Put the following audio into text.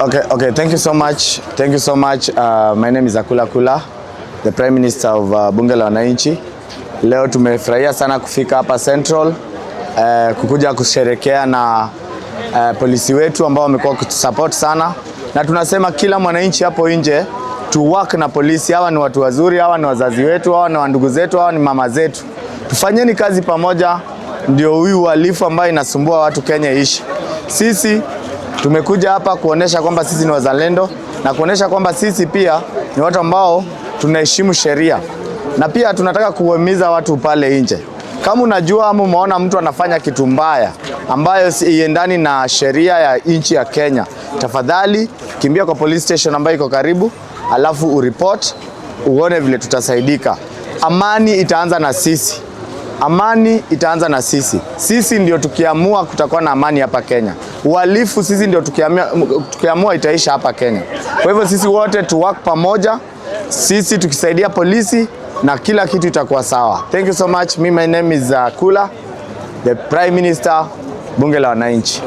Okay. Thank you so much. My name is Akula Kula, the Prime Minister of Bunge la Wananchi. Leo tumefurahia sana kufika hapa Central, kukuja kusherekea na polisi wetu ambao wamekuwa kutusupport sana, na tunasema kila mwananchi hapo nje to work na polisi. Hawa ni watu wazuri, hawa ni wazazi wetu, hawa ni ndugu zetu, hawa ni mama zetu. Tufanyeni kazi pamoja, ndio huyu uhalifu ambaye inasumbua watu Kenya ishi. Sisi tumekuja hapa kuonesha kwamba sisi ni wazalendo na kuonesha kwamba sisi pia ni watu ambao tunaheshimu sheria, na pia tunataka kuhimiza watu pale nje. Kama unajua ama umeona mtu anafanya kitu mbaya ambayo iendani na sheria ya nchi ya Kenya, tafadhali kimbia kwa police station ambayo iko karibu, alafu ureport, uone vile tutasaidika. Amani itaanza na sisi. Itaanza na sisi. Sisi ndio tukiamua kutakuwa na amani hapa Kenya. Uhalifu sisi ndio tukiamua itaisha hapa Kenya. Kwa hivyo sisi wote tu work pamoja, sisi tukisaidia polisi na kila kitu itakuwa sawa. Thank you so much. My name is Kula, the Prime Minister, Bunge la Wananchi.